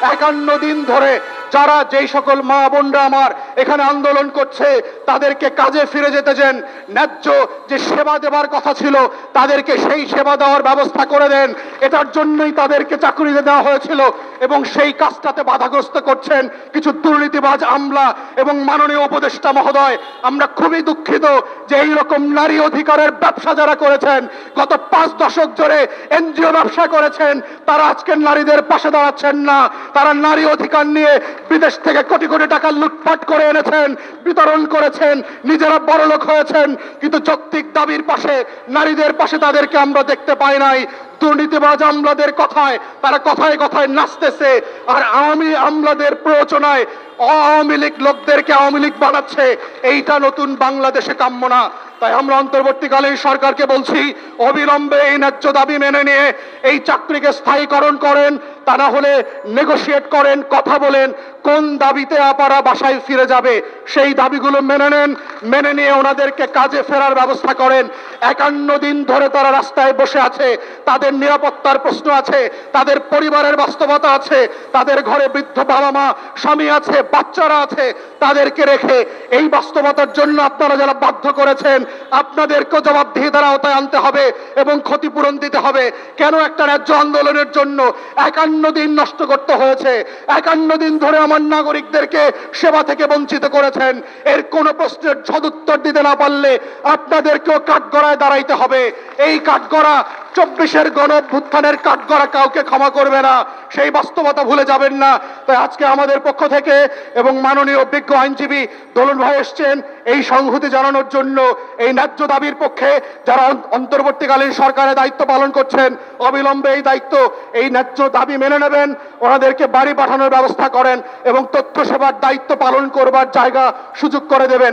51 দিন ধরে যারা যেই সকল মা বোনরা আমার এখানে আন্দোলন করছে তাদেরকে কাজে ফিরে যেতে দেন, ন্যায্য যে সেবা দেবার কথা ছিল তাদেরকে সেই সেবা দেওয়ার ব্যবস্থা করে দেন। এটার জন্যই তাদেরকে চাকরিতে দেওয়া হয়েছিল এবং সেই কাজটাতে বাধাগ্রস্ত করছেন কিছু দুর্নীতিবাজ আমলা এবং মাননীয় উপদেষ্টা মহোদয়। আমরা খুবই দুঃখিত যে এইরকম নারী অধিকারের ব্যবসা যারা করেছেন, গত 5 দশক ধরে এনজিও ব্যবসা করেছেন, তারা আজকের নারীদের পাশে দাঁড়াচ্ছেন না। তারা নারী অধিকার নিয়ে বিদেশ থেকে কোটি কোটি টাকা লুটপাট করে এনেছেন, বিতরণ করেছেন, নিজেরা বড়লোক হয়েছেন, কিন্তু যৌক্তিক দাবির পাশে, নারীদের পাশে তাদেরকে আমরা দেখতে পাই নাই। দুর্নীতিবাজ আমলাদের কথায় তারা কথায় কথায় নাচতেছে, আর আওয়ামী আমলাদের প্ররোচনায় আওয়ামী লীগ লোকদেরকে আওয়ামী লীগ বানাচ্ছে। এইটা নতুন বাংলাদেশে কাম্য না। তাই আমরা অন্তর্বর্তীকালীন সরকারকে বলছি, অবিলম্বে এই ন্যায্য দাবি মেনে নিয়ে এই চাকরিকে স্থায়ীকরণ করেন, তা না হলে নেগোশিয়েট করেন, কথা বলেন কোন দাবিতে আপনারা বাসায় ফিরে যাবে সেই দাবিগুলো মেনে নেন, মেনে নিয়ে ওনাদেরকে কাজে ফেরার ব্যবস্থা করেন। 51 দিন ধরে তারা রাস্তায় বসে আছে, তাদের নিরাপত্তার প্রশ্ন আছে, তাদের পরিবারের বাস্তবতা আছে, তাদের ঘরে বৃদ্ধ বাবা মা স্বামী আছে, বাচ্চারা আছে, তাদেরকে রেখে এই বাস্তবতার জন্য আপনারা যারা বাধ্য করেছেন আপনাদেরকেও জবাবদিহিতার আওতায় আনতে হবে এবং ক্ষতিপূরণ দিতে হবে। কেন একটা ন্যায্য আন্দোলনের জন্য 51 দিন নষ্ট করতে হয়েছে? 51 দিন ধরে আমার নাগরিকদেরকে সেবা থেকে বঞ্চিত করেছেন। এর কোনো প্রশ্নের সদুত্তর দিতে না পারলে আপনাদেরকেও কাঠগড়ায় দাঁড়াইতে হবে। এই কাঠগড়া 24-এর গণঅভ্যুত্থানের কাঠগড়া কাউকে ক্ষমা করবে না, সেই বাস্তবতা ভুলে যাবেন না। তাই আজকে আমাদের পক্ষ থেকে এবং মাননীয় অভিজ্ঞ আইনজীবী দোলন ভাই এসছেন এই সংহতি জানানোর জন্য, এই ন্যায্য দাবির পক্ষে যারা অন্তর্বর্তীকালীন সরকারের দায়িত্ব পালন করছেন, অবিলম্বে এই দায়িত্ব, এই ন্যায্য দাবি মেনে নেবেন, ওনাদেরকে বাড়ি পাঠানোর ব্যবস্থা করেন এবং তথ্য সেবার দায়িত্ব পালন করবার জায়গা সুযোগ করে দেবেন।